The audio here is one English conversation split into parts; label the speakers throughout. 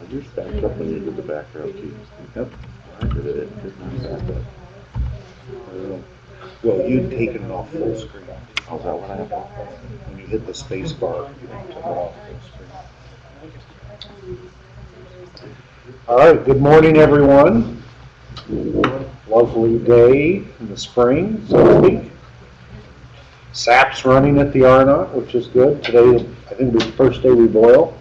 Speaker 1: You're stacked up when you did the back row too. Yep. I did it. It did not stack up.
Speaker 2: Well, you'd taken it off full screen.
Speaker 1: Oh, is that what happened?
Speaker 2: When you hit the space bar, you took it off full screen. All right, good morning, everyone. Lovely day in the spring, so to speak. Sap's running at the R-Knot, which is good. Today, I think, is the first day we boil.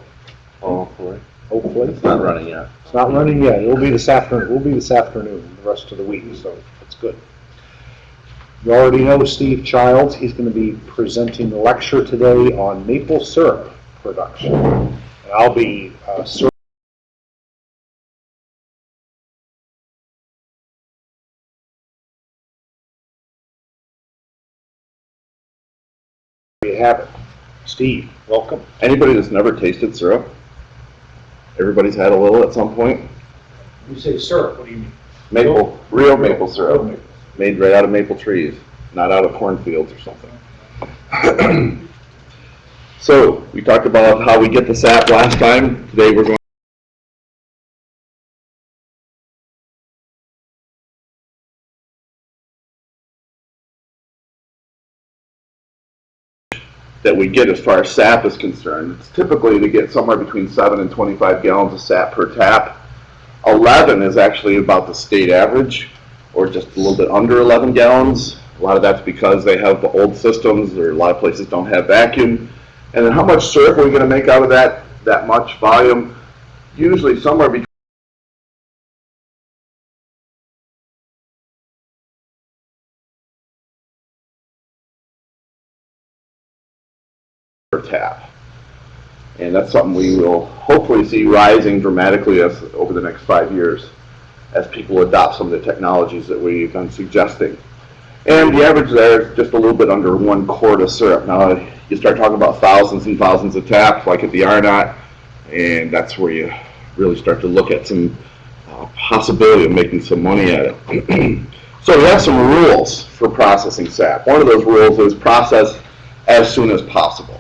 Speaker 1: Hopefully.
Speaker 2: Hopefully.
Speaker 1: It's not running yet.
Speaker 2: It's not running yet. It'll be this afternoon. We'll be this afternoon, the rest of the week, so that's good. You already know Steve Childs. He's going to be presenting a lecture today on maple syrup production. And I'll be you have it. Steve, welcome.
Speaker 1: Anybody that's never tasted syrup? Everybody's had a little at some point?
Speaker 2: You say syrup, what do you mean?
Speaker 1: Maple, real maple syrup. Made right out of maple trees, not out of cornfields or something. So, we talked about how we get the sap last time. Today we're going that we get as far as sap is concerned. It's typically to get somewhere between 7 and 25 gallons of sap per tap. 11 is actually about the state average, or just a little bit under 11 gallons. A lot of that's because they have the old systems, or a lot of places don't have vacuum. And then how much syrup are we going to make out of that much volume? Usually somewhere between per tap. And that's something we will hopefully see rising dramatically over the next 5 years as people adopt some of the technologies that we've been suggesting. And the average there is just a little bit under 1 quart of syrup. Now, you start talking about thousands and thousands of taps, like at the R-Knot, and that's where you really start to look at some possibility of making some money at it. So we have some rules for processing sap. One of those rules is process as soon as possible.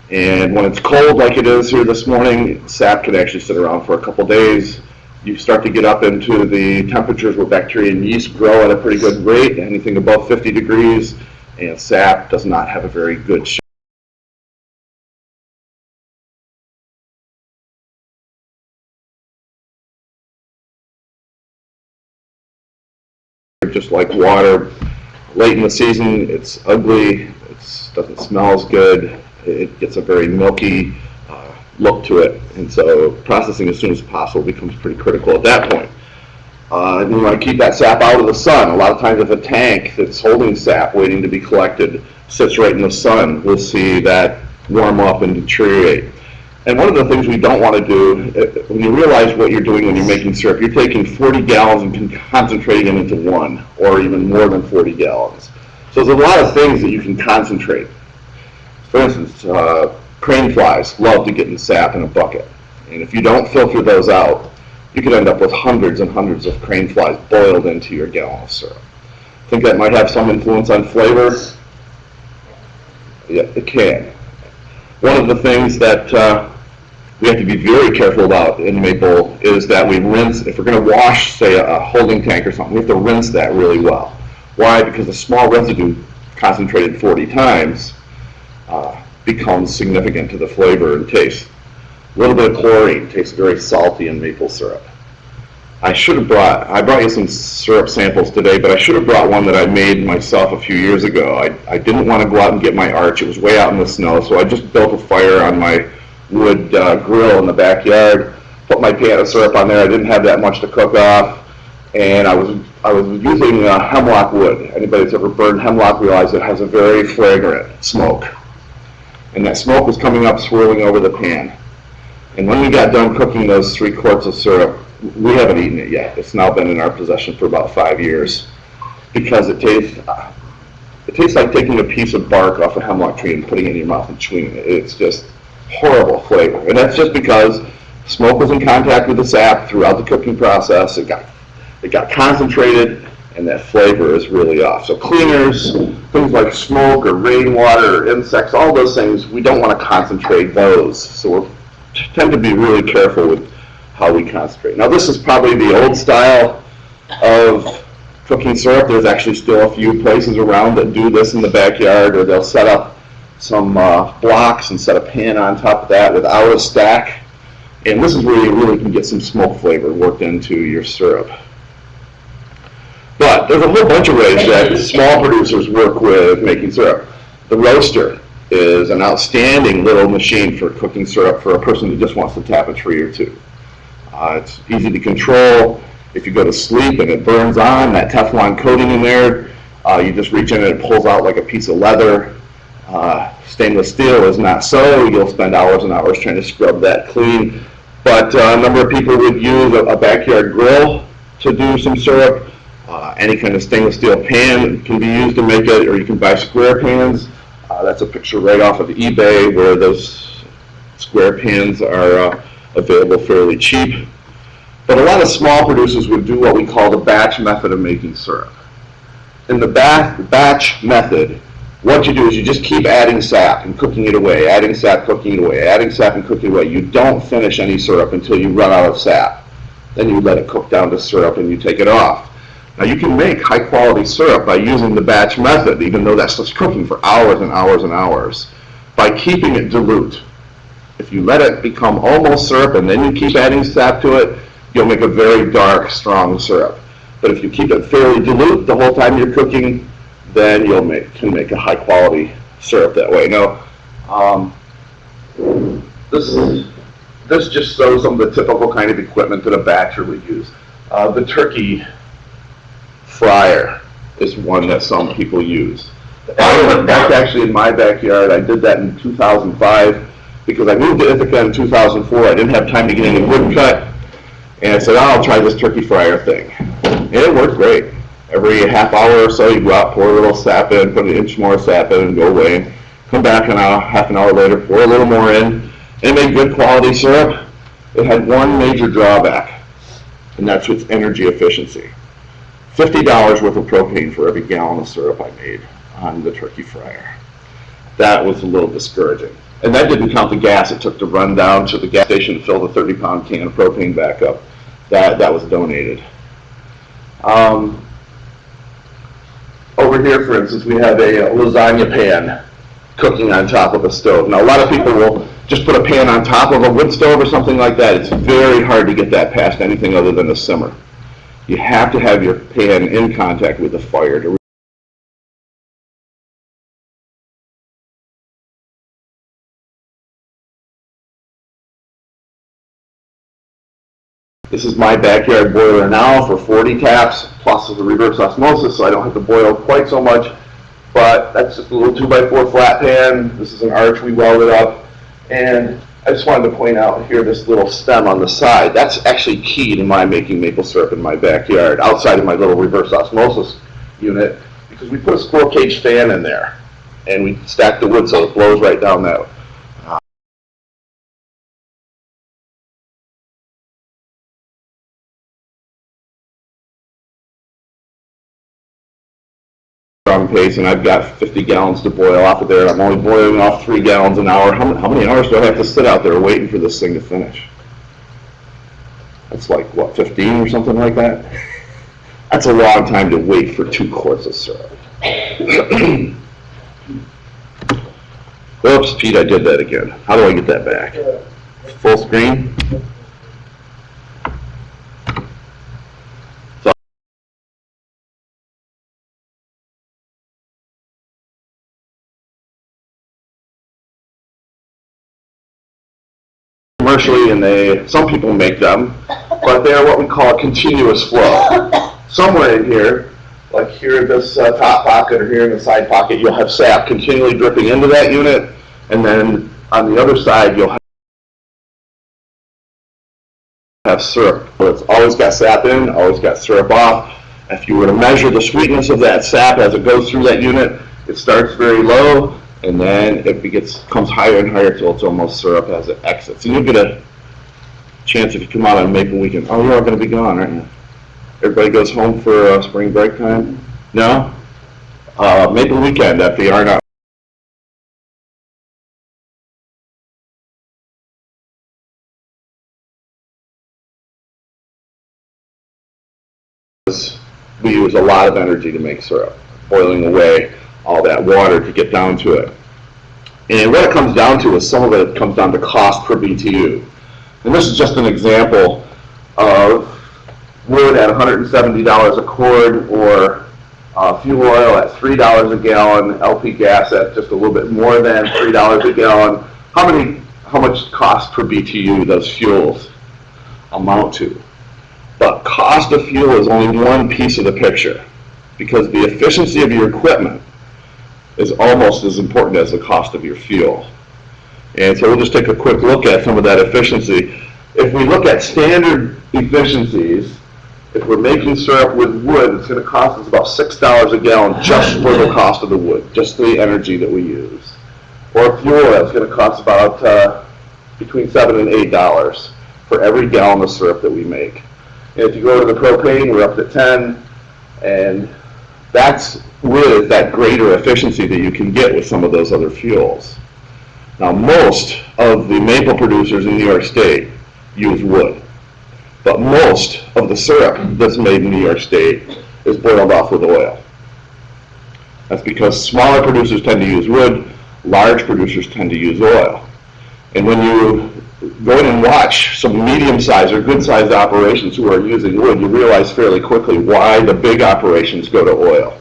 Speaker 1: And when it's cold like it is here this morning, sap can actually sit around for a couple days. You start to get up into the temperatures where bacteria and yeast grow at a pretty good rate, anything above 50 degrees, and sap does not have a very good shelf. Just like water, late in the season, it's ugly, it doesn't smell as good. It gets a very milky look to it, and so processing as soon as possible becomes pretty critical at that point. And you want to keep that sap out of the sun. A lot of times if a tank that's holding sap waiting to be collected sits right in the sun, we'll see that warm up and deteriorate. And one of the things we don't want to do, when you realize what you're doing when you're making syrup, you're taking 40 gallons and concentrating it into one, or even more than 40 gallons. So there's a lot of things that you can concentrate. For instance, crane flies love to get in sap in a bucket. And if you don't filter those out, you could end up with hundreds and hundreds of crane flies boiled into your gallon of syrup. Think that might have some influence on flavor? Yeah, it can. One of the things that we have to be very careful about in maple is that we rinse, if we're going to wash, say, a holding tank or something, we have to rinse that really well. Why? Because a small residue concentrated 40 times becomes significant to the flavor and taste. A little bit of chlorine tastes very salty in maple syrup. I brought you some syrup samples today, but I should have brought one that I made myself a few years ago. I didn't want to go out and get my arch. It was way out in the snow, so I just built a fire on my wood grill in the backyard, put my pan of syrup on there. I didn't have that much to cook off, and I was using hemlock wood. Anybody that's ever burned hemlock realizes it has a very fragrant smoke. And that smoke was coming up, swirling over the pan. And when we got done cooking those 3 quarts of syrup, we haven't eaten it yet. It's now been in our possession for about 5 years, because it tastes like taking a piece of bark off a hemlock tree and putting it in your mouth and chewing it. It's just horrible flavor. And that's just because smoke was in contact with the sap throughout the cooking process. It got it got concentrated, and that flavor is really off. So cleaners, things like smoke or rainwater or insects, all those things, we don't want to concentrate those. So we tend to be really careful with how we concentrate. Now this is probably the old style of cooking syrup. There's actually still a few places around that do this in the backyard, or they'll set up some blocks and set a pan on top of that without a stack. And this is where you really can get some smoke flavor worked into your syrup. But there's a whole bunch of ways that small producers work with making syrup. The roaster is an outstanding little machine for cooking syrup for a person who just wants to tap a tree or two. It's easy to control. If you go to sleep and it burns on, that Teflon coating in there, you just reach in and it pulls out like a piece of leather. Stainless steel is not so. You'll spend hours and hours trying to scrub that clean. But a number of people would use a backyard grill to do some syrup. Any kind of stainless steel pan can be used to make it, or you can buy square pans. That's a picture right off of eBay where those square pans are available fairly cheap. But a lot of small producers would do what we call the batch method of making syrup. In the batch method, what you do is you just keep adding sap and cooking it away, adding sap, cooking it away, adding sap and cooking it away. You don't finish any syrup until you run out of sap. Then you let it cook down to syrup and you take it off. Now you can make high quality syrup by using the batch method, even though that's just cooking for hours and hours and hours, by keeping it dilute. If you let it become almost syrup and then you keep adding sap to it, you'll make a very dark, strong syrup. But if you keep it fairly dilute the whole time you're cooking, then you can make a high quality syrup that way. Now, this just shows some of the typical kind of equipment that a batcher would use. The turkey fryer is one that some people use. That's actually in my backyard. I did that in 2005 because I moved to Ithaca in 2004. I didn't have time to get any wood cut, and I said, oh, I'll try this turkey fryer thing. And it worked great. Every half hour or so, you go out, pour a little sap in, put an inch more sap in, and go away. Come back half an hour later, pour a little more in, and it made good quality syrup. It had one major drawback, and that's its energy efficiency. $50 worth of propane for every gallon of syrup I made on the turkey fryer. That was a little discouraging. And that didn't count the gas it took to run down to the gas station to fill the 30-pound can of propane back up. That was donated. Over here, for instance, we have a lasagna pan cooking on top of a stove. Now, a lot of people will just put a pan on top of a wood stove or something like that. It's very hard to get that past anything other than a simmer. You have to have your pan in contact with the fire to This is my backyard boiler now for 40 taps, plus the reverse osmosis, so I don't have to boil quite so much. But that's just a little 2x4 flat pan. This is an arch we welded up. And I just wanted to point out here this little stem on the side. That's actually key to my making maple syrup in my backyard, outside of my little reverse osmosis unit, because we put a squirrel cage fan in there. And we stack the wood so it blows right down that pace, and I've got 50 gallons to boil off of there. I'm only boiling off 3 gallons an hour. How many hours do I have to sit out there waiting for this thing to finish? That's like, what, 15 or something like that? That's a long time to wait for 2 quarts of syrup. Oops, Pete, I did that again. How do I get that back? Full screen? Commercially, and some people make them, but they are what we call a continuous flow. Somewhere in here, like here in this top pocket or here in the side pocket, you'll have sap continually dripping into that unit, and then on the other side you'll have syrup. So it's always got sap in, always got syrup off. If you were to measure the sweetness of that sap as it goes through that unit, it starts very low, and then it comes higher and higher till it's almost syrup as it exits. And you'll get a chance if you come out on Maple Weekend. Oh, you're all going to be gone, aren't you? Everybody goes home for spring break time? No? Maple Weekend at the Arnott. We use a lot of energy to make syrup, boiling away all that water to get down to it. And what it comes down to is some of it comes down to cost per BTU. And this is just an example of wood at $170 a cord, or fuel oil at $3 a gallon, LP gas at just a little bit more than $3 a gallon. How much cost per BTU those fuels amount to? But cost of fuel is only one piece of the picture, because the efficiency of your equipment is almost as important as the cost of your fuel. And so we'll just take a quick look at some of that efficiency. If we look at standard efficiencies, if we're making syrup with wood, it's going to cost us about $6 a gallon just for the cost of the wood, just the energy that we use. Or fuel oil, it's going to cost about between $7 and $8 for every gallon of syrup that we make. And if you go to the propane, we're up to 10, and that's really that greater efficiency that you can get with some of those other fuels. Now, most of the maple producers in New York State use wood, but most of the syrup that's made in New York State is boiled off with oil. That's because smaller producers tend to use wood, large producers tend to use oil. And when you go in and watch some medium-sized or good-sized operations who are using wood, you realize fairly quickly why the big operations go to oil.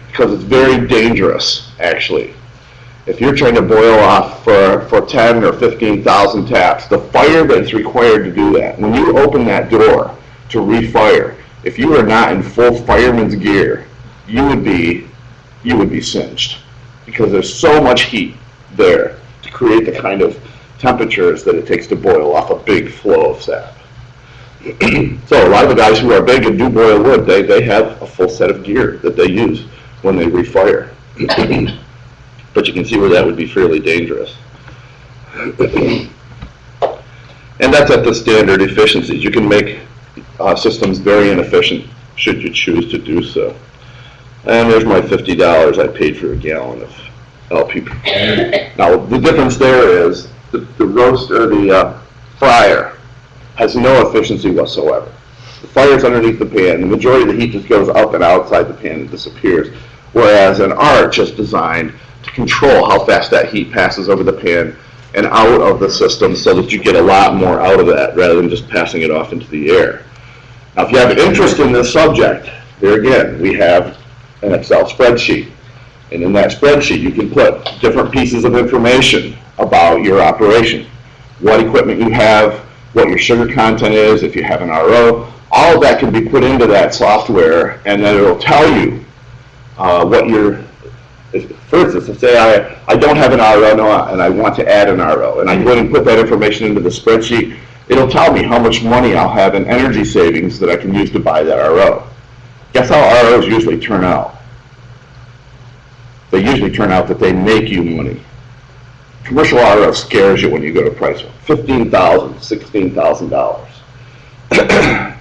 Speaker 1: Because it's very dangerous, actually. If you're trying to boil off for 10 or 15,000 taps, the fire that's required to do that, when you open that door to refire, if you are not in full fireman's gear, you would be singed. Because there's so much heat there to create the kind of temperatures that it takes to boil off a big flow of sap. So a lot of the guys who are big and do boil wood, they have a full set of gear that they use when they refire. But you can see where that would be fairly dangerous. And that's at the standard efficiencies. You can make systems very inefficient should you choose to do so. And there's my $50 I paid for a gallon of LP. Now the difference there is the roast or the fryer has no efficiency whatsoever. The fire's underneath the pan. The majority of the heat just goes up and outside the pan and disappears. Whereas an arch is designed to control how fast that heat passes over the pan and out of the system so that you get a lot more out of that rather than just passing it off into the air. Now if you have interest in this subject, there again, we have an Excel spreadsheet. And in that spreadsheet, you can put different pieces of information about your operation. What equipment you have, what your sugar content is, if you have an RO. All of that can be put into that software, and then it'll tell you what your, for instance, let's say I don't have an RO and I want to add an RO, and I go and put that information into the spreadsheet. It'll tell me how much money I'll have in energy savings that I can use to buy that RO. Guess how ROs usually turn out? They usually turn out that they make you money. Commercial RO scares you when you go to price $15,000, $16,000.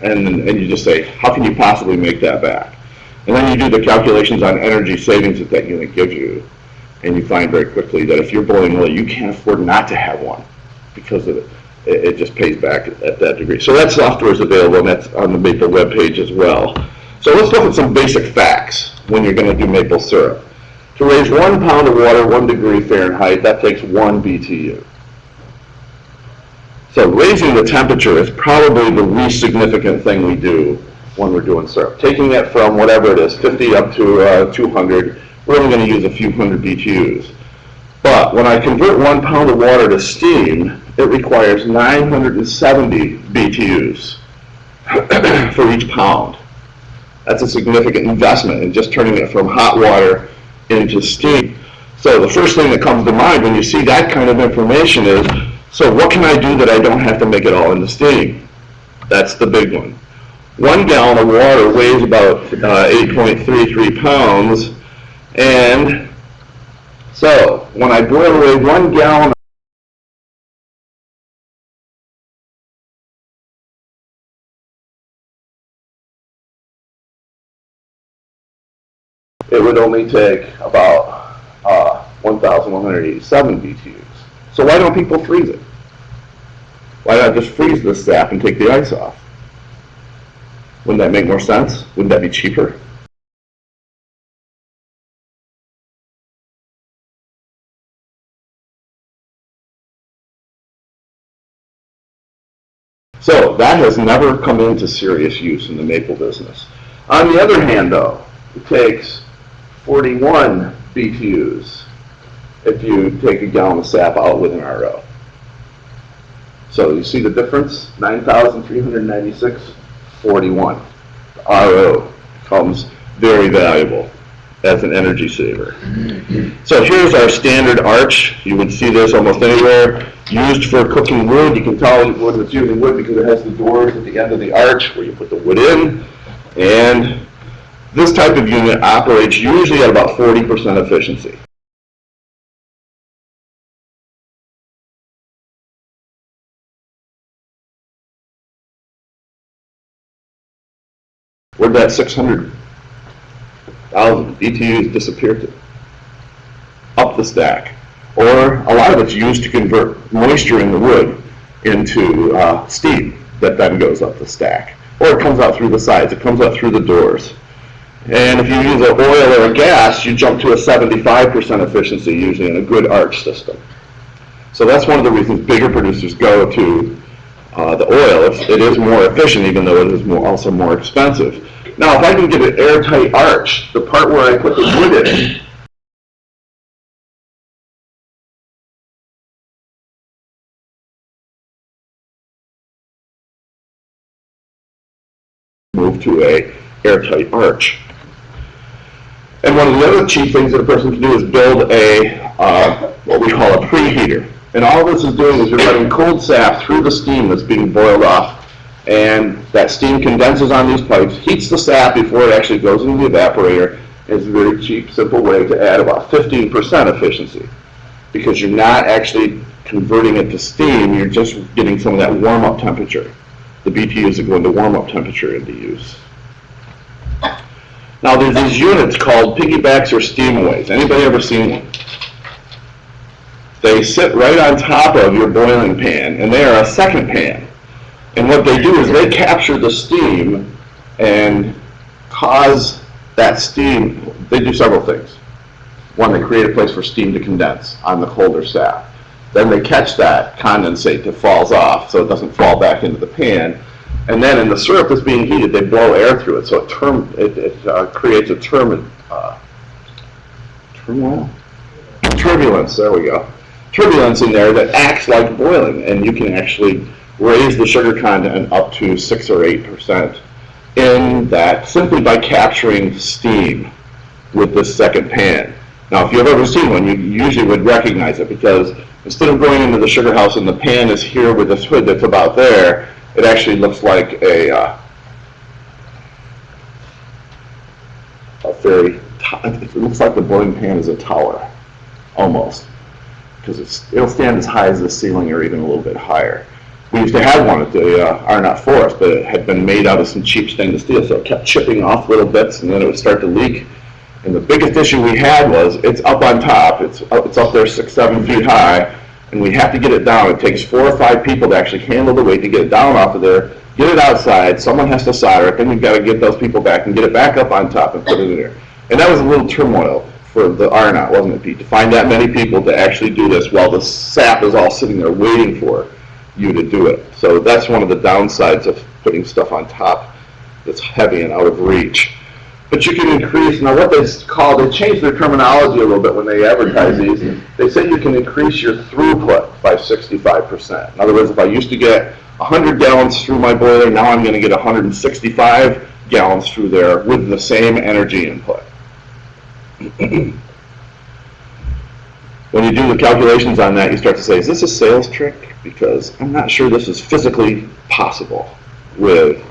Speaker 1: and you just say, how can you possibly make that back? And then you do the calculations on energy savings that that unit gives you, and you find very quickly that if you're boiling oil, you can't afford not to have one because of it just pays back at that degree. So that software is available, and that's on the Maple webpage as well. So let's look at some basic facts when you're going to do maple syrup. To raise 1 pound of water 1 degree Fahrenheit, that takes 1 BTU. So raising the temperature is probably the least significant thing we do when we're doing syrup. Taking it from whatever it is, 50 up to 200, we're only going to use a few hundred BTUs. But when I convert 1 pound of water to steam, it requires 970 BTUs for each pound. That's a significant investment in just turning it from hot water into steam. So the first thing that comes to mind when you see that kind of information is, so what can I do that I don't have to make it all into steam? That's the big one. 1 gallon of water weighs about 8.33 pounds, and so when I boil away 1 gallon it would only take about 1,187 BTUs. So why don't people freeze it? Why not just freeze the sap and take the ice off? Wouldn't that make more sense? Wouldn't that be cheaper? So that has never come into serious use in the maple business. On the other hand, though, it takes 41 BTUs if you take a gallon of sap out with an RO. So you see the difference? 9,396, 41. The RO becomes very valuable as an energy saver. So here's our standard arch. You would see this almost anywhere. Used for cooking wood. You can tell wood it's using wood because it has the doors at the end of the arch where you put the wood in. And this type of unit operates usually at about 40% efficiency. Where'd that 600,000 BTUs disappear to? Up the stack. Or a lot of it's used to convert moisture in the wood into steam that then goes up the stack. Or it comes out through the sides, it comes out through the doors. And if you use an oil or a gas, you jump to a 75% efficiency usually in a good arch system. So that's one of the reasons bigger producers go to the oil. It is more efficient, even though it is also more expensive. Now, if I can get an airtight arch, the part where I put the wood in, move to a airtight arch. And one of the other cheap things that a person can do is build a what we call a preheater. And all this is doing is you're letting cold sap through the steam that's being boiled off. And that steam condenses on these pipes, heats the sap before it actually goes into the evaporator. It's a very cheap, simple way to add about 15% efficiency. Because you're not actually converting it to steam, you're just getting some of that warm-up temperature. The BTUs that go into warm-up temperature into use. Now there's these units called piggybacks or steamaways. Anybody ever seen one? They sit right on top of your boiling pan, and they are a second pan. And what they do is they capture the steam and cause that steam. They do several things. One, they create a place for steam to condense on the colder sap. Then they catch that condensate that falls off so it doesn't fall back into the pan. And then in the syrup that's being heated, they blow air through it, so it creates a turbulence, there we go. Turbulence in there that acts like boiling, and you can actually raise the sugar content up to 6 or 8% in that simply by capturing steam with this second pan. Now, if you've ever seen one, you usually would recognize it because instead of going into the sugar house and the pan is here with this hood that's about there, it actually looks like it looks like the boiling pan is a tower, almost, because it'll stand as high as the ceiling or even a little bit higher. We used to have one at the Arnott Forest, but it had been made out of some cheap stainless steel, so it kept chipping off little bits, and then it would start to leak. And the biggest issue we had was it's up on top, it's up there 6-7 feet high, and we have to get it down. It takes 4 or 5 people to actually handle the weight to get it down off of there, get it outside, someone has to solder it, then you've got to get those people back and get it back up on top and put it in there. And that was a little turmoil for the Arnott, wasn't it, Pete? To find that many people to actually do this while the sap is all sitting there waiting for you to do it. So that's one of the downsides of putting stuff on top that's heavy and out of reach. But you can increase, now what they changed their terminology a little bit when they advertise these. They say you can increase your throughput by 65%. In other words, if I used to get 100 gallons through my boiler, now I'm going to get 165 gallons through there with the same energy input. When you do the calculations on that, you start to say, is this a sales trick? Because I'm not sure this is physically possible with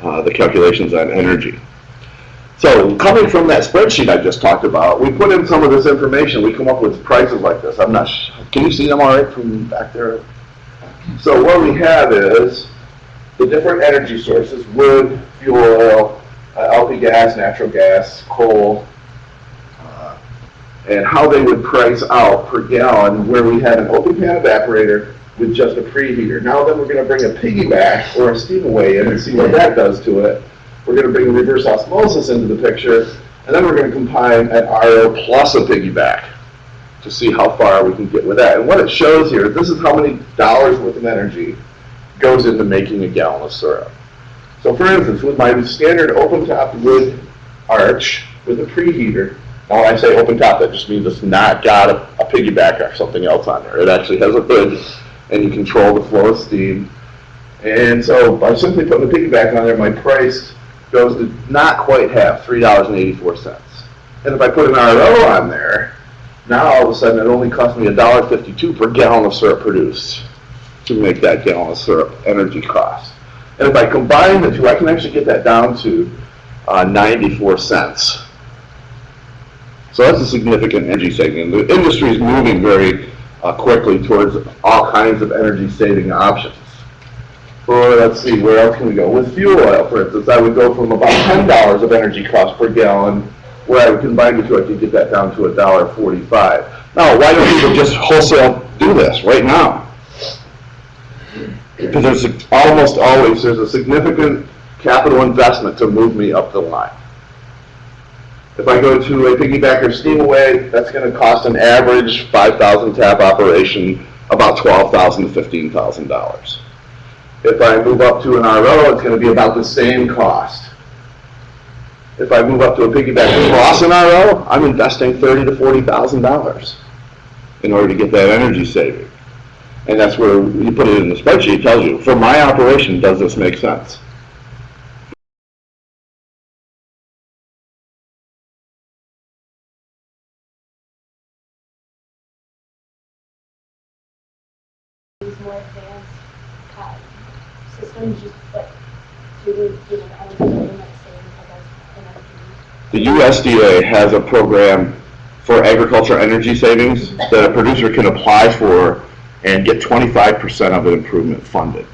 Speaker 1: the calculations on energy. So coming from that spreadsheet I just talked about, we put in some of this information. We come up with prices like this. I'm not sure. Can you see them all right from back there? So what we have is the different energy sources: wood, fuel oil, LP gas, natural gas, coal, and how they would price out per gallon where we had an open pan evaporator with just a preheater. Now then we're going to bring a piggyback or a steam away in and see what that does to it. We're going to bring reverse osmosis into the picture, and then we're going to combine an RO plus a piggyback to see how far we can get with that. And what it shows here, this is how many dollars worth of energy goes into making a gallon of syrup. So for instance, with my standard open top wood arch with a preheater, now when I say open top, that just means it's not got a piggyback or something else on there. It actually has a hood, and you control the flow of steam. And so by simply putting the piggyback on there, my price goes to not quite half, $3.84. And if I put an RO on there, now all of a sudden it only costs me $1.52 per gallon of syrup produced to make that gallon of syrup energy cost. And if I combine the two, I can actually get that down to 94 cents. So that's a significant energy saving. The industry is moving very quickly towards all kinds of energy saving options. Or let's see, where else can we go? With fuel oil, for instance, I would go from about $10 of energy cost per gallon, where I would combine the two, I could get that down to $1.45. Now, why don't people just wholesale do this right now? Because there's almost always, there's a significant capital investment to move me up the line. If I go to a piggyback or steam away, that's going to cost an average 5,000 tap operation about $12,000 to $15,000. If I move up to an RO, it's going to be about the same cost. If I move up to a piggyback across an RO, I'm investing $30,000 to $40,000 in order to get that energy saving. And that's where you put it in the spreadsheet, it tells you, for my operation, does this make sense?
Speaker 3: More advanced systems, just like to the energy limit savings, I guess, energy.
Speaker 1: The USDA has a program for agriculture energy savings that a producer can apply for and get 25% of the improvement funded.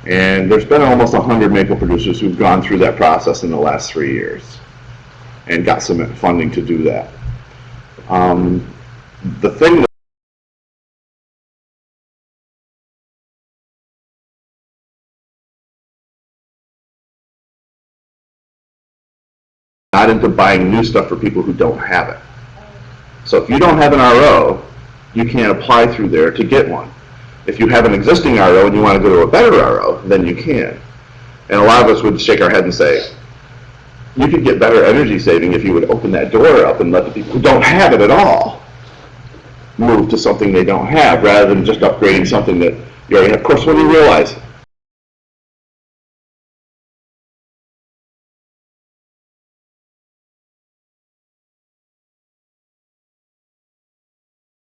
Speaker 1: And there's been almost 100 maple producers who've gone through that process in the last 3 years and got some funding to do that. The thing that not into buying new stuff for people who don't have it. So if you don't have an RO, you can't apply through there to get one. If you have an existing RO and you want to go to a better RO, then you can. And a lot of us would shake our head and say, you could get better energy saving if you would open that door up and let the people who don't have it at all move to something they don't have, rather than just upgrading something that you already have. Of course, when you realize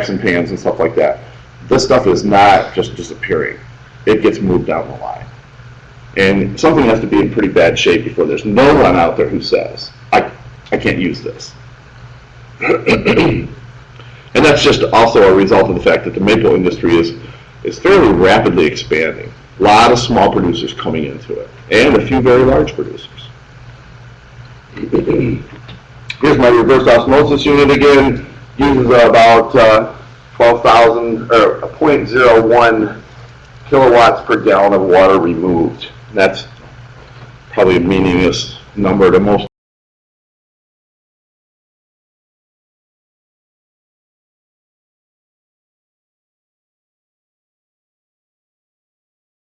Speaker 1: and pans and stuff like that, this stuff is not just disappearing. It gets moved down the line. And something has to be in pretty bad shape before there's no one out there who says, I can't use this. And that's just also a result of the fact that the maple industry is fairly rapidly expanding. A lot of small producers coming into it, and a few very large producers. Here's my reverse osmosis unit again. Uses about 12,000 or 0.01 kilowatts per gallon of water removed. That's probably a meaningless number to most.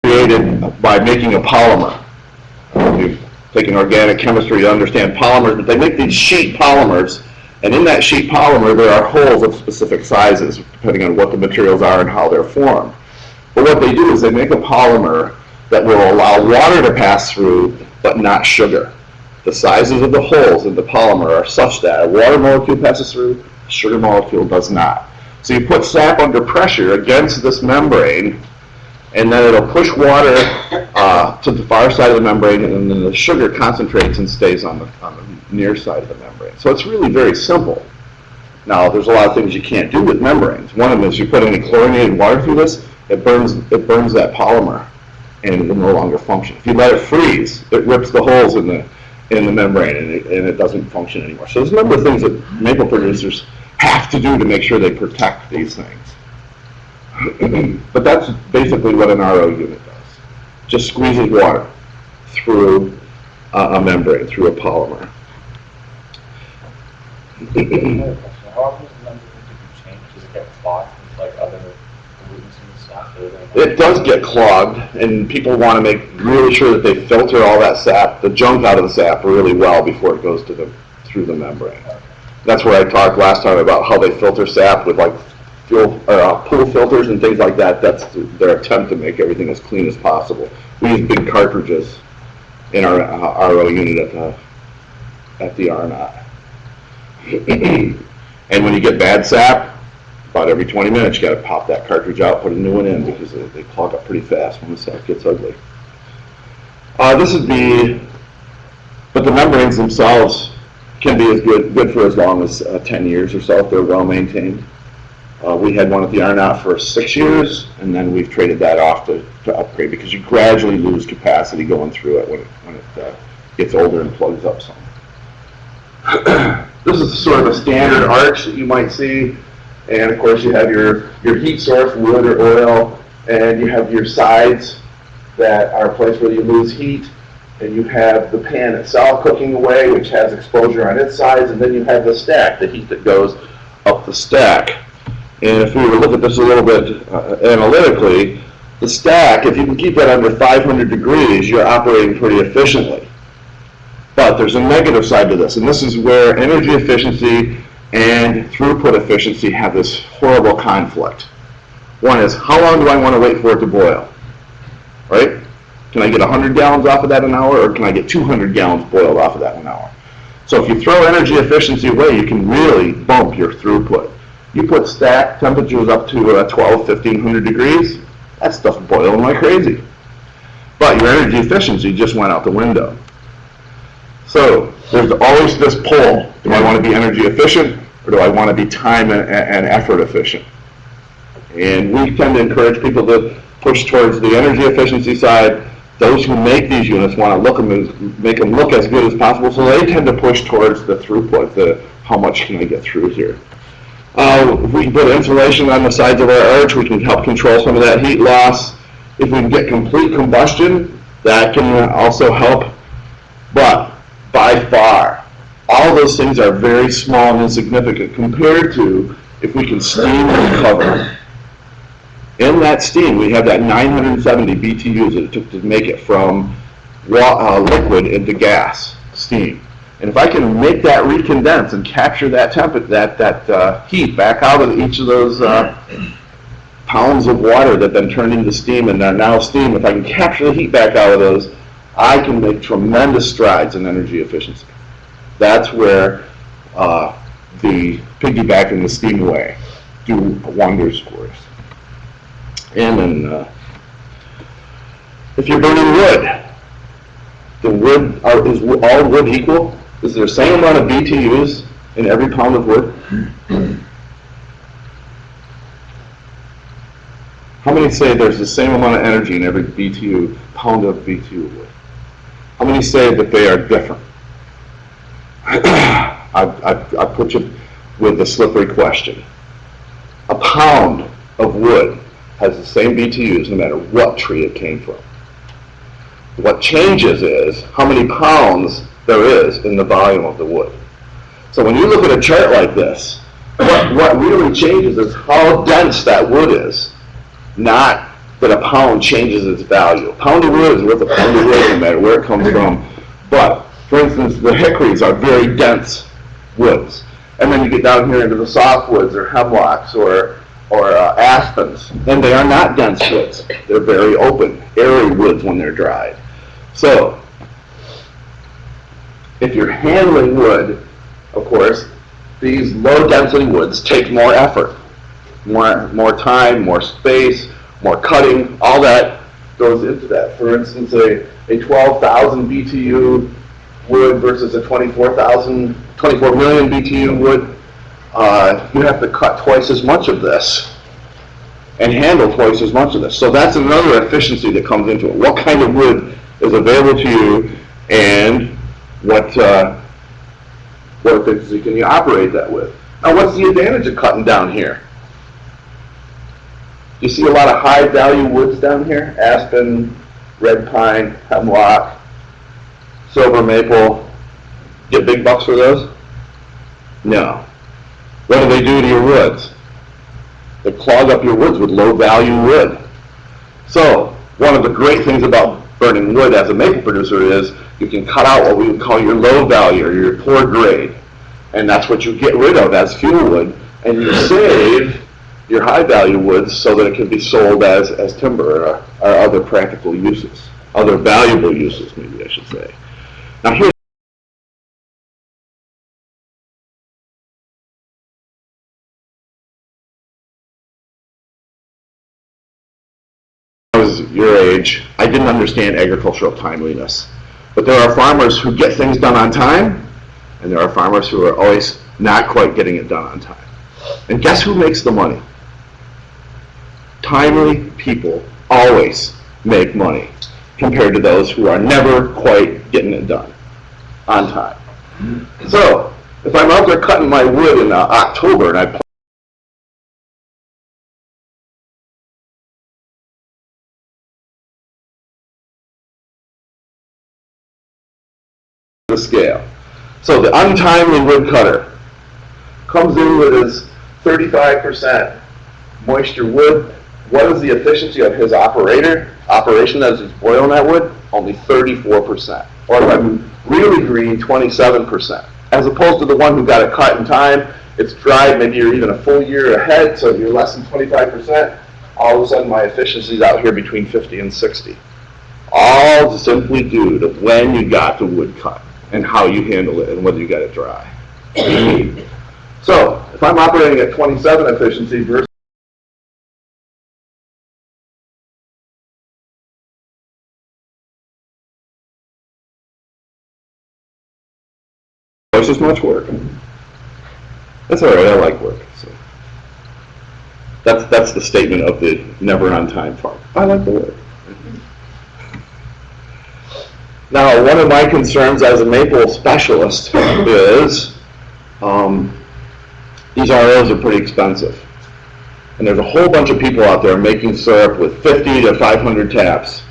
Speaker 1: Created by making a polymer. You've taken organic chemistry to understand polymers, but they make these sheet polymers. And in that sheet polymer, there are holes of specific sizes, depending on what the materials are and how they're formed. But what they do is they make a polymer that will allow water to pass through, but not sugar. The sizes of the holes in the polymer are such that a water molecule passes through, a sugar molecule does not. So you put sap under pressure against this membrane, and then it'll push water to the far side of the membrane, and then the sugar concentrates and stays on the near side of the membrane. So it's really very simple. Now, there's a lot of things you can't do with membranes. One of them is you put any chlorinated water through this, it burns that polymer, and it will no longer function. If you let it freeze, it rips the holes in the membrane, and it doesn't function anymore. So there's a number of things that maple producers have to do to make sure they protect these things. But that's basically what an RO unit does. Just squeezes water through a membrane, through a polymer.
Speaker 4: How often does the membrane need to be changed? Does it get clogged with like other pollutants and stuff?
Speaker 1: It does get clogged, and people want to make really sure that they filter all that sap, the junk out of the sap, really well before it goes to through the membrane.
Speaker 4: Okay.
Speaker 1: That's where I talked last time about how they filter sap with like pool filters and things like that. That's their attempt to make everything as clean as possible. We use big cartridges in our RO unit at the RNOT. And when you get bad sap, about every 20 minutes you got to pop that cartridge out, put a new one in, because they clog up pretty fast when the sap gets ugly. This would be, but the membranes themselves can be as good for as long as 10 years or so if they're well maintained. We had one at the RNOT for 6 years, and then we've traded that off to upgrade, because you gradually lose capacity going through it when it gets older and plugs up some. This is sort of a standard arch that you might see, and of course you have your heat source, wood or oil, and you have your sides that are a place where you lose heat, and you have the pan itself cooking away, which has exposure on its sides, and then you have the stack, the heat that goes up the stack. And if we were to look at this a little bit analytically, the stack, if you can keep that under 500 degrees, you're operating pretty efficiently. But there's a negative side to this, and this is where energy efficiency and throughput efficiency have this horrible conflict. One is, how long do I want to wait for it to boil? Right? Can I get 100 gallons off of that an hour, or can I get 200 gallons boiled off of that an hour? So if you throw energy efficiency away, you can really bump your throughput. You put stack temperatures up to 1,1500 degrees, that stuff's boiling like crazy. But your energy efficiency just went out the window. So there's always this pull. Do I want to be energy efficient, or do I want to be time and effort efficient? And we tend to encourage people to push towards the energy efficiency side. Those who make these units want to make them look as good as possible, so they tend to push towards the throughput, how much can I get through here. If we can put insulation on the sides of our arch, we can help control some of that heat loss. If we can get complete combustion, that can also help. But by far, all those things are very small and insignificant compared to if we can steam recover. In that steam, we have that 970 BTUs that it took to make it from liquid into gas, steam. And if I can make that recondense and capture that heat back out of each of those pounds of water that then turned into steam and are now steam, if I can capture the heat back out of those, I can make tremendous strides in energy efficiency. That's where the piggyback and the steam away do wonders for us. And then if you're burning wood, is all wood equal? Is there the same amount of BTUs in every pound of wood? How many say there's the same amount of energy in every pound of BTU wood? How many say that they are different? I put you with the slippery question. A pound of wood has the same BTUs no matter what tree it came from. What changes is how many pounds there is in the volume of the wood. So when you look at a chart like this, what really changes is how dense that wood is, not that a pound changes its value. A pound of wood is worth a pound of wood no matter where it comes from. But, for instance, the hickories are very dense woods. And then you get down here into the softwoods or hemlocks or aspens, and they are not dense woods. They're very open, airy woods when they're dried. So, if you're handling wood, of course, these low-density woods take more effort, more time, more space, more cutting. All that goes into that. For instance, a 12,000 BTU wood versus a 24 million BTU wood, you have to cut twice as much of this and handle twice as much of this. So that's another efficiency that comes into it. What kind of wood is available to you, and what efficiency can you operate that with? Now, what's the advantage of cutting down here? You see a lot of high value woods down here, aspen, red pine, hemlock, silver maple. Get big bucks for those? No. What do they do to your woods? They clog up your woods with low value wood. So, one of the great things about burning wood as a maple producer is you can cut out what we would call your low value or your poor grade. And that's what you get rid of as fuel wood. And you save your high value woods so that it can be sold as timber or other practical uses. Other valuable uses, maybe I should say. Now here's your age, I didn't understand agricultural timeliness. But there are farmers who get things done on time, and there are farmers who are always not quite getting it done on time. And guess who makes the money? Timely people always make money compared to those who are never quite getting it done on time. So, if I'm out there cutting my wood in October and I the scale. So the untimely wood cutter comes in with his 35% moisture wood. What is the efficiency of his operation as he's boiling that wood? Only 34%. Or if I'm really green, 27%. As opposed to the one who got it cut in time, it's dried, maybe you're even a full year ahead, so you're less than 25%. All of a sudden my efficiency's out here between 50 and 60. All simply due to when you got the wood cut and how you handle it and whether you got it dry. So, if I'm operating at 27 efficiency versus twice as much work. That's all right, I like work. So that's the statement of the never on time farm. I like the work. Now, one of my concerns as a maple specialist is these ROs are pretty expensive. And there's a whole bunch of people out there making syrup with 50 to 500 taps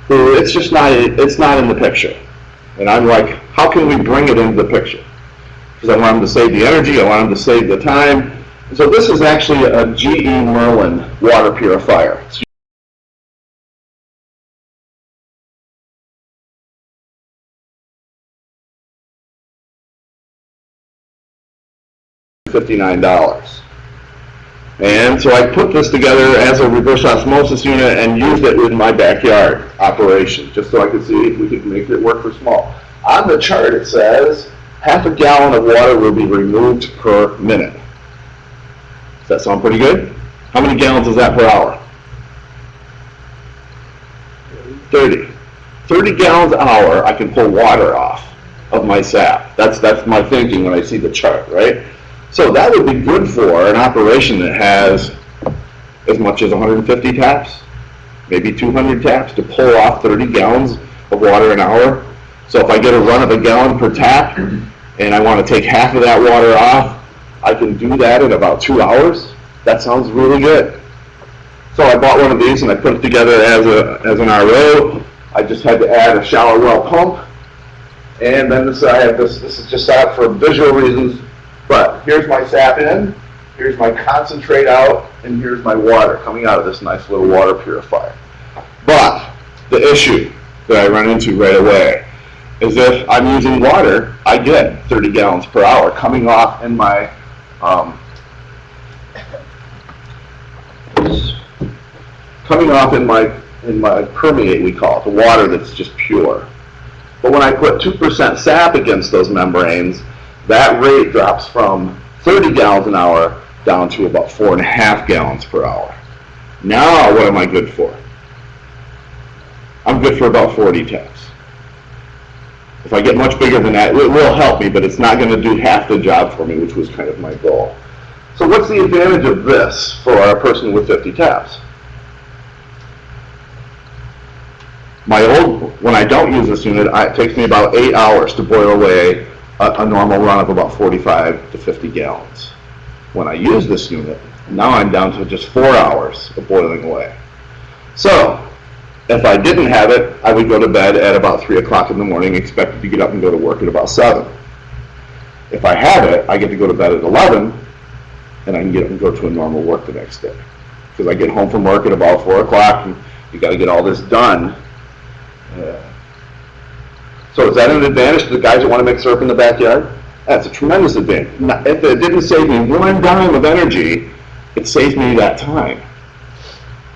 Speaker 1: who it's just not, it's not in the picture. And I'm like, how can we bring it into the picture? Because I want them to save the energy, I want them to save the time. And so this is actually a GE Merlin water purifier. It's $59. And so I put this together as a reverse osmosis unit and used it in my backyard operation, just so I could see if we could make it work for small. On the chart it says half a gallon of water will be removed per minute. Does that sound pretty good? How many gallons is that per hour? 30. 30 gallons an hour I can pull water off of my sap. That's my thinking when I see the chart, right? So that would be good for an operation that has as much as 150 taps, maybe 200 taps to pull off 30 gallons of water an hour. So if I get a run of a gallon per tap and I want to take half of that water off, I can do that in about 2 hours. That sounds really good. So I bought one of these and I put it together as an RO. I just had to add a shallow well pump. And then this is just set up for visual reasons. But here's my sap in, here's my concentrate out, and here's my water coming out of this nice little water purifier. But the issue that I run into right away is if I'm using water, I get 30 gallons per hour coming off in my permeate, we call it, the water that's just pure. But when I put 2% sap against those membranes, that rate drops from 30 gallons an hour down to about 4.5 gallons per hour. Now, what am I good for? I'm good for about 40 taps. If I get much bigger than that, it will help me, but it's not going to do half the job for me, which was kind of my goal. So what's the advantage of this for a person with 50 taps? When I don't use this unit, it takes me about 8 hours to boil away a normal run of about 45 to 50 gallons. When I use this unit, now I'm down to just 4 hours of boiling away. So, if I didn't have it, I would go to bed at about 3 o'clock in the morning, expected to get up and go to work at about 7. If I have it, I get to go to bed at 11, and I can get up and go to a normal work the next day. Because I get home from work at about 4 o'clock, and you got to get all this done. So is that an advantage to the guys that want to make syrup in the backyard? That's a tremendous advantage. If it didn't save me 1 dime of energy, it saves me that time.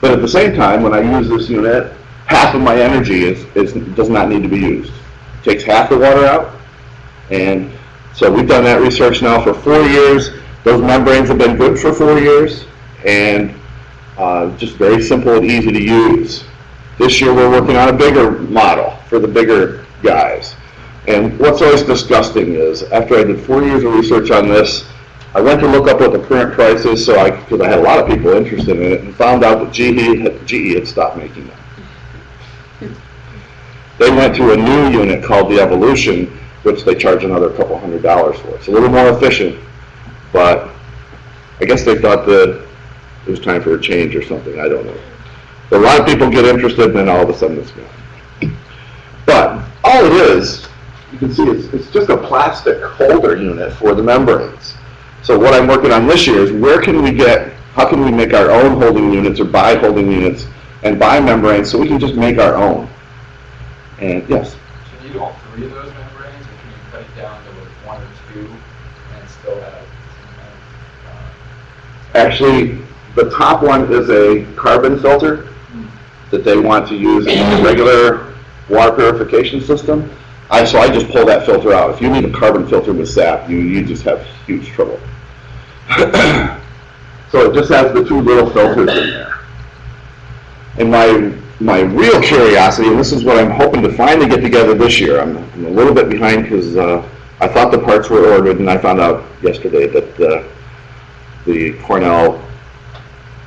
Speaker 1: But at the same time, when I use this unit, half of my energy does not need to be used. It takes half the water out, and so we've done that research now for 4 years. Those membranes have been good for 4 years, and just very simple and easy to use. This year we're working on a bigger model for the bigger guys. And what's always disgusting is, after I did 4 years of research on this, I went to look up what the current price is, because I had a lot of people interested in it, and found out that GE had stopped making them. They went to a new unit called the Evolution, which they charge another couple $100 for. It's a little more efficient, but I guess they thought that it was time for a change or something, I don't know. But a lot of people get interested, and then all of a sudden it's gone. But all it is, you can see it's just a plastic holder unit for the membranes. So what I'm working on this year is how can we make our own holding units or buy holding units and buy membranes so we can just make our own. And yes?
Speaker 4: Can you do all 3 of those membranes, or can you cut it down to like 1 or 2 and still have some kind of,
Speaker 1: Actually, the top one is a carbon filter that they want to use in a regular water purification system. So I just pull that filter out. If you need a carbon filter with sap, you just have huge trouble. So it just has the 2 little filters in there. And my real curiosity, and this is what I'm hoping to finally get together this year, I'm a little bit behind because I thought the parts were ordered, and I found out yesterday that the Cornell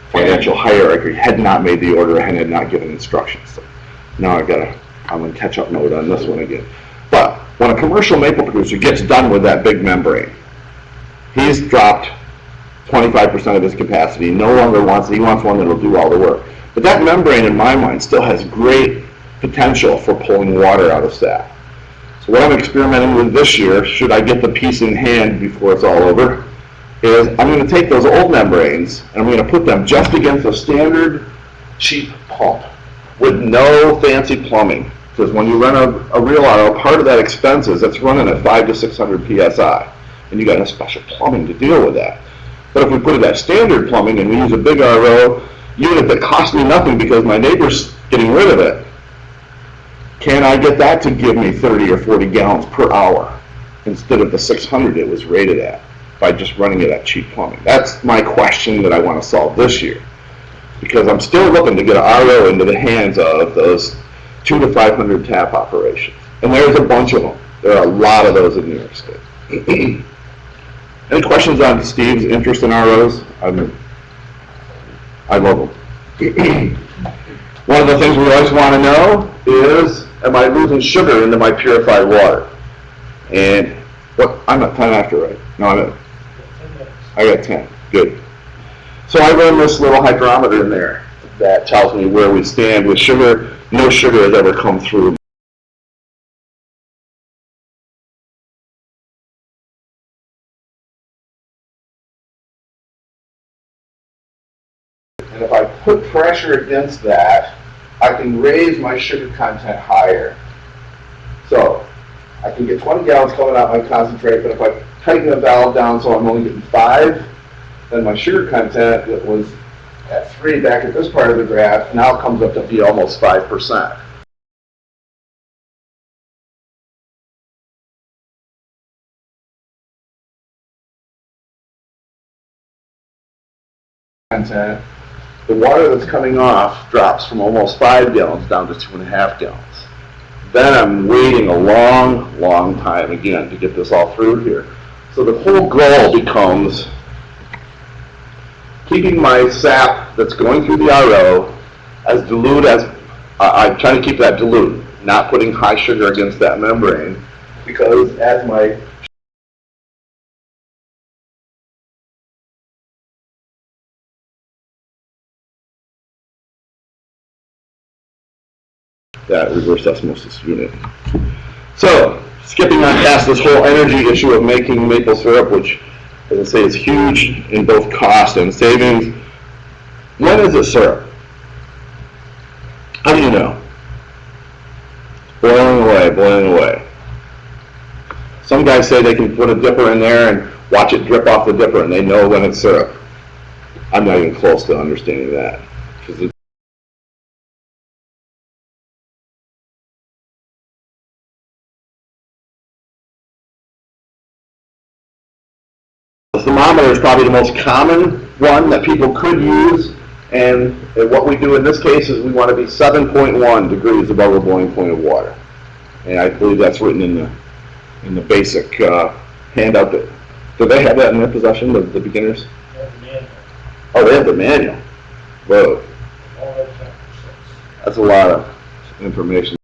Speaker 1: financial hierarchy had not made the order and had not given instructions. So now I'm in catch-up mode on this one again. But when a commercial maple producer gets done with that big membrane, he's dropped 25% of his capacity. He no longer wants it. He wants one that will do all the work. But that membrane, in my mind, still has great potential for pulling water out of sap. So what I'm experimenting with this year, should I get the piece in hand before it's all over, is I'm going to take those old membranes and I'm going to put them just against a standard cheap pump with no fancy plumbing. Because when you run a real auto, part of that expense is it's running at 500 to 600 psi, and you got a special plumbing to deal with that. But if we put it at standard plumbing and we use a big RO unit that costs me nothing because my neighbor's getting rid of it, can I get that to give me 30 or 40 gallons per hour instead of the 600 it was rated at by just running it at cheap plumbing? That's my question that I want to solve this year, because I'm still looking to get an RO into the hands of those 200 to 500 tap operations. And there's a bunch of them. There are a lot of those in New York State. Any questions on Steve's interest in ROs? I love them. One of the things we always want to know is, am I losing sugar into my purified water? And I'm at 10 after, right? No, I got 10. Good. So I run this little hydrometer in there that tells me where we stand with sugar. No sugar has ever come through. And if I put pressure against that, I can raise my sugar content higher. So I can get 20 gallons coming out my concentrate, but if I tighten the valve down so I'm only getting 5, then my sugar content that was at 3 back at this part of the graph now comes up to be almost 5%. Content. The water that's coming off drops from almost 5 gallons down to 2.5 gallons. Then I'm waiting a long, long time again to get this all through here. So the whole goal becomes keeping my sap that's going through the RO as dilute as, I'm trying to keep that dilute, not putting high sugar against that membrane, because as my that reverse osmosis unit. So, skipping on past this whole energy issue of making maple syrup, which, as I say, is huge in both cost and savings. When is it syrup? How do you know? Boiling away, boiling away. Some guys say they can put a dipper in there and watch it drip off the dipper and they know when it's syrup. I'm not even close to understanding that. The thermometer is probably the most common one that people could use, and what we do in this case is we want to be 7.1 degrees above the boiling point of water. And I believe that's written in the basic handout. Do they have that in their possession, the beginners?
Speaker 2: They have the manual.
Speaker 1: Oh, they have the manual. Whoa,
Speaker 2: All that temperatures.
Speaker 1: that's a lot of information.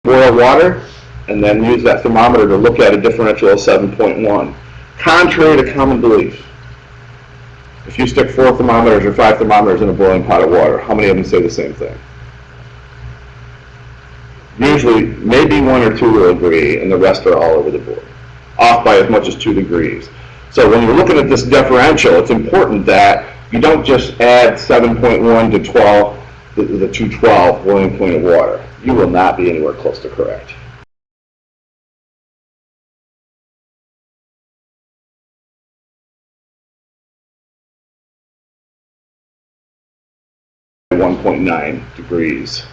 Speaker 1: Boil water and then use that thermometer to look at a differential of 7.1. Contrary to common belief, if you stick 4 thermometers or 5 thermometers in a boiling pot of water, how many of them say the same thing? Usually, maybe 1 or 2 will agree, and the rest are all over the board, off by as much as 2 degrees. So when you're looking at this differential, it's important that you don't just add 7.1 to 12, the 212 boiling point of water. You will not be anywhere close to correct. .9 degrees.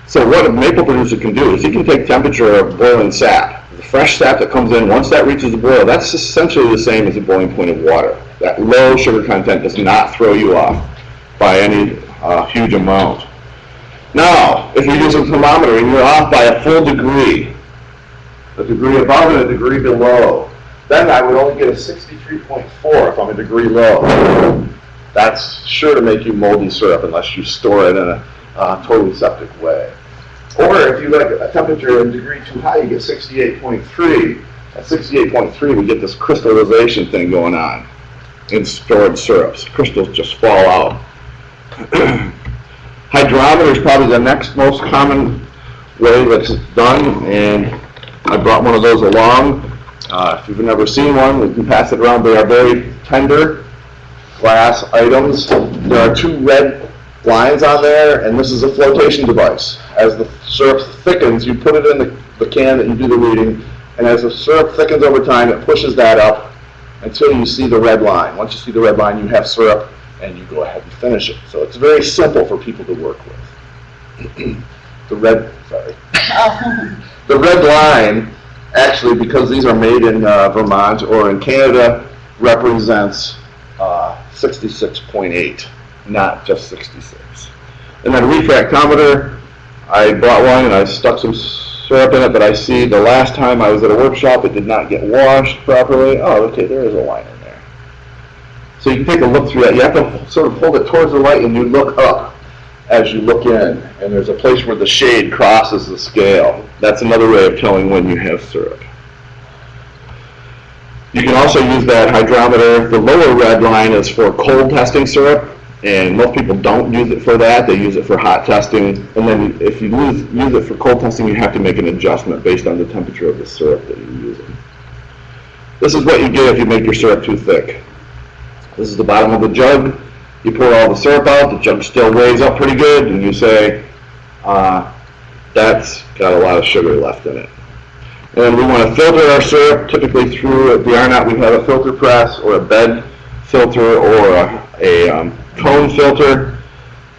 Speaker 1: So what a maple producer can do is he can take temperature of boiling sap. The fresh sap that comes in, once that reaches the boil, that's essentially the same as the boiling point of water. That low sugar content does not throw you off by any huge amount. Now, if you use a thermometer and you're off by a full degree, a degree above and a degree below, then I would only get a 63.4 if I'm a degree low. That's sure to make you moldy syrup unless you store it in a totally septic way. Or if you like a temperature a degree too high, you get 68.3. At 68.3, we get this crystallization thing going on in stored syrups. Crystals just fall out. Hydrometer is probably the next most common way that's done, and I brought one of those along. If you've never seen one, we can pass it around. They are very tender glass items. There are 2 red lines on there, and this is a flotation device. As the syrup thickens, you put it in the can that you do the reading, and as the syrup thickens over time, it pushes that up until you see the red line. Once you see the red line, you have syrup, and you go ahead and finish it. So it's very simple for people to work with. The red line, actually, because these are made in Vermont or in Canada, represents 66.8, not just 66. And then a refractometer, I bought one and I stuck some syrup in it, but I see the last time I was at a workshop, it did not get washed properly. Oh, okay, there is a line in there. So you can take a look through that. You have to sort of hold it towards the light and you look up as you look in. And there's a place where the shade crosses the scale. That's another way of telling when you have syrup. You can also use that hydrometer. The lower red line is for cold testing syrup, and most people don't use it for that. They use it for hot testing. And then if you use it for cold testing, you have to make an adjustment based on the temperature of the syrup that you're using. This is what you get if you make your syrup too thick. This is the bottom of the jug. You pour all the syrup out. The jug still weighs up pretty good, and you say, that's got a lot of sugar left in it. And we want to filter our syrup, typically through the Arnott. We have a filter press or a bed filter or a cone filter.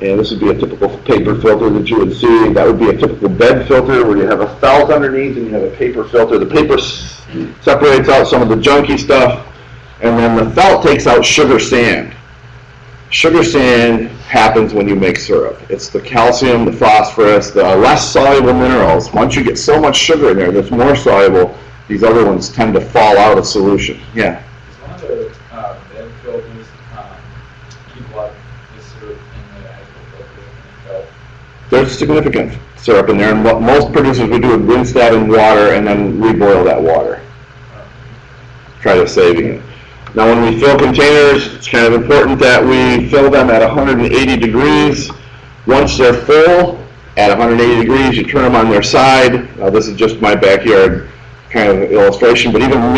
Speaker 1: And this would be a typical paper filter that you would see. That would be a typical bed filter where you have a felt underneath and you have a paper filter. The paper separates out some of the junky stuff, and then the felt takes out sugar sand. Sugar sand happens when you make syrup. It's the calcium, the phosphorus, the less soluble minerals. Once you get so much sugar in there that's more soluble, these other ones tend to fall out of solution. Yeah?
Speaker 4: Is one of the bed filters keep a lot of the syrup in the actual filter?
Speaker 1: There's significant syrup in there, and what most producers would do is rinse that in water and then reboil that water. try to saving it. Now when we fill containers, it's kind of important that we fill them at 180 degrees. Once they're full, at 180 degrees, you turn them on their side. Now this is just my backyard kind of illustration, but even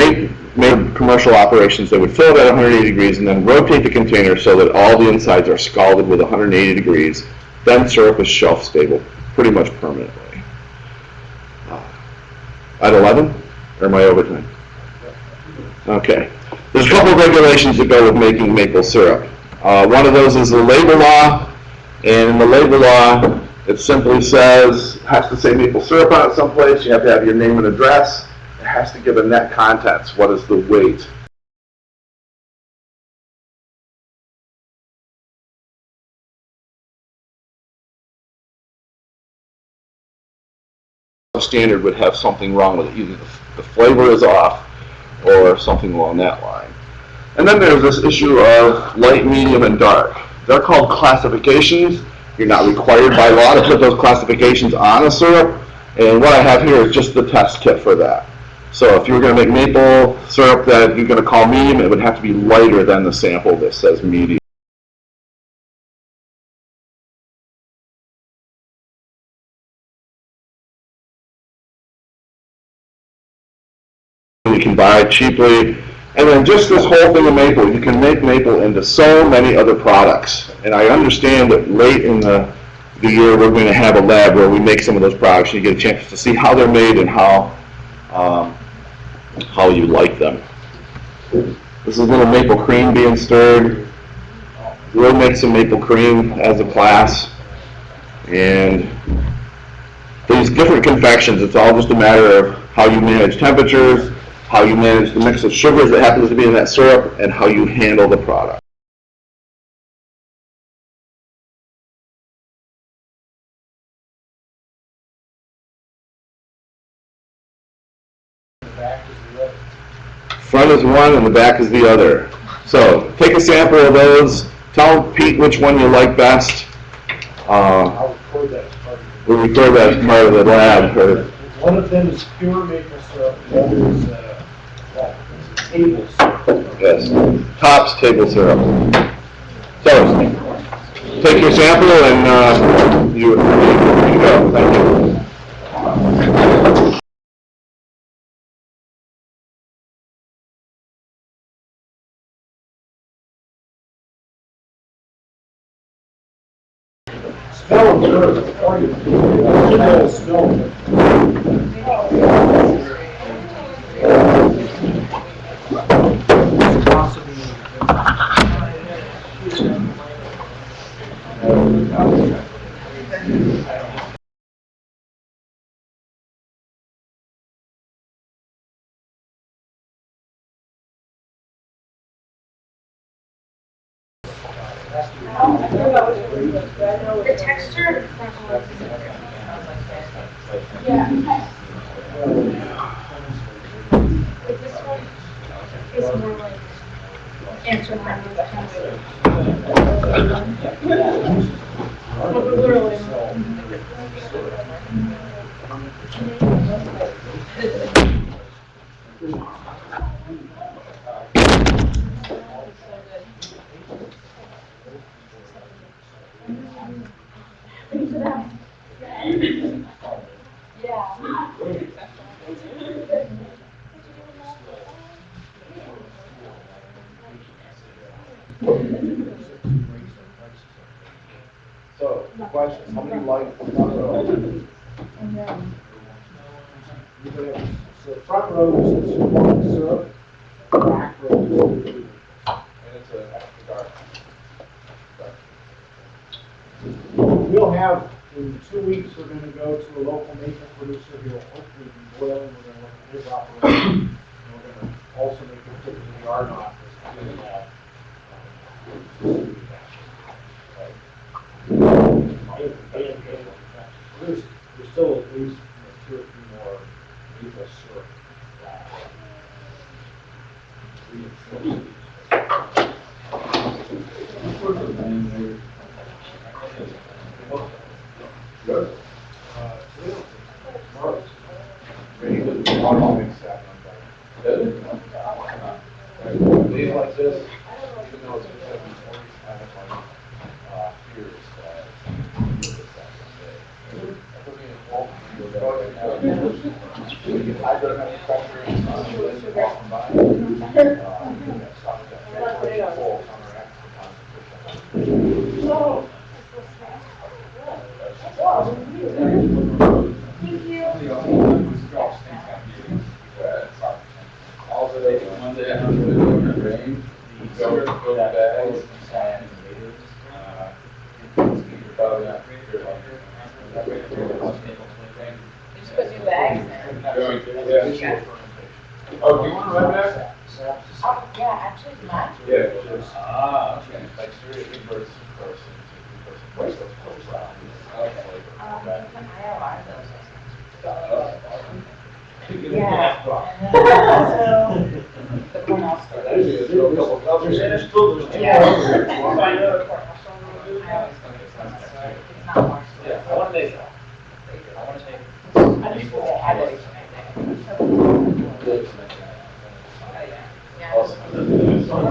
Speaker 1: made commercial operations, they would fill it at 180 degrees and then rotate the container so that all the insides are scalded with 180 degrees. Then syrup is shelf stable pretty much permanently. At 11? Or am I over time? Okay. There's a couple of regulations that go with making maple syrup. One of those is the label law, and in the label law, it simply says, it has to say maple syrup on it someplace, you have to have your name and address, it has to give a net contents, what is the weight. Standard would have something wrong with it, either the flavor is off or something along that line. And then there's this issue of light, medium, and dark. They're called classifications. You're not required by law to put those classifications on a syrup, and what I have here is just the test kit for that. So if you were going to make maple syrup that you're going to call medium, it would have to be lighter than the sample that says medium. You can buy cheaply, and then just this whole thing of maple, you can make maple into so many other products. And I understand that late in the year we're going to have a lab where we make some of those products and you get a chance to see how they're made and how you like them. This is a little maple cream being stirred. We'll make some maple cream as a class, and these different confections, it's all just a matter of how you manage temperatures, how you manage the mix of sugars that happens to be in that syrup, and how you handle the product. Front is one and the back is the other. So take a sample of those. Tell Pete which one you like best.
Speaker 2: I'll record that as part of
Speaker 1: We'll record that as part of the lab.
Speaker 2: One of them is pure maple syrup, the other is table syrup.
Speaker 1: Yes, Topps table syrup. So take your sample and you're ready to go. Thank you.
Speaker 2: Smell them first. Smell them.
Speaker 3: The texture. Yeah. But this one is more like answer my literally.
Speaker 2: So, the question, how many like the front row? So front row is one syrup, back row is two.
Speaker 4: And it's a dark.
Speaker 2: We'll have, in 2 weeks, we're gonna go to a local maple producer who will hopefully be boiling, we're gonna look at his operation. And we're gonna also make a trip to the yard office to do that. There's still at least 2 or 3 more maple syrup. Good. Ready to mix that one.
Speaker 5: days like this, even though it's gonna be 40, I have my fears that we'll get this out someday. That doesn't mean it won't be good right now. Hydrometer pressure is not good to walk by. Stop that ventilation hole counteracts the concentration. All the day, one day I have to go in the rain, go back, and probably not.
Speaker 6: Just put new bags in.
Speaker 5: Oh, do you want to run back?
Speaker 6: Oh, yeah, actually, mine.
Speaker 5: Yeah. Okay. Like seriously, person. Where's those clothes out?
Speaker 6: I have a lot of those. Yeah. The one else.
Speaker 5: There's a couple covers.
Speaker 6: Yeah. It's not more.
Speaker 5: Yeah, I want to take.
Speaker 6: I just feel I would.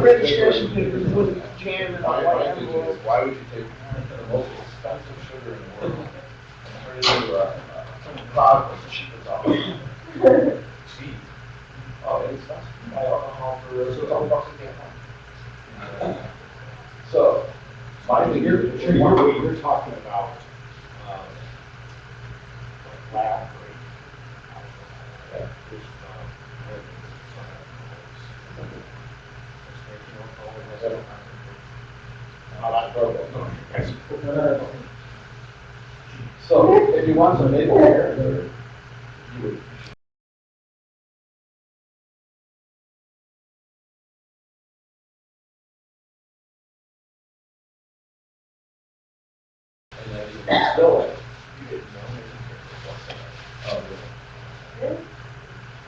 Speaker 5: Registration papers with jam and white envelope. Why would you take the most expensive sugar in the world and turn it into a product that's cheap as all? Cheap. Oh, it's expensive. Buy alcohol for $2 a can. So,
Speaker 2: You're talking about, lab
Speaker 5: Yeah. So, if you want some maple hair, you would. And then you can still it. You get no maple. Oh, really?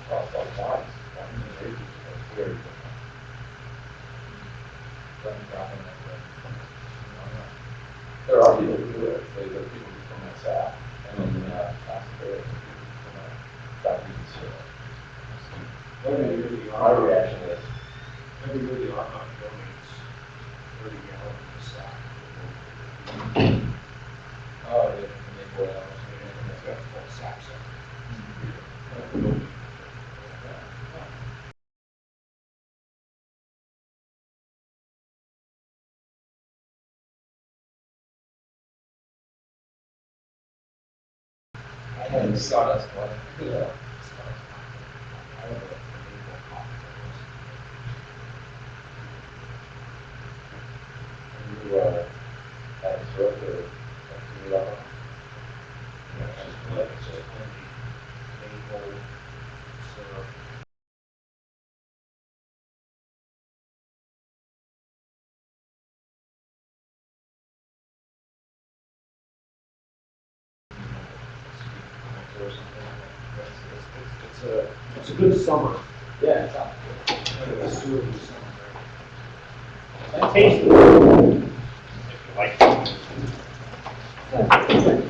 Speaker 5: Well, it's like wine. Wine is very good. There are people who do it. There are people who come that sap and then concentrate it. Factories and syrup. My reaction is.
Speaker 2: Every year the Argonne donates 30 gallons of sack.
Speaker 5: Oh, they make oil.
Speaker 2: It's got full sacks of
Speaker 5: I had sawdust one. Yeah.
Speaker 2: I have a maple coffee.
Speaker 5: You have syrup or something like that.
Speaker 2: Like it's a maple syrup. Or something. It's a good summer.
Speaker 5: Yeah, it sounds
Speaker 2: It's sort of summer.
Speaker 5: good.
Speaker 2: Taste it. If you like it.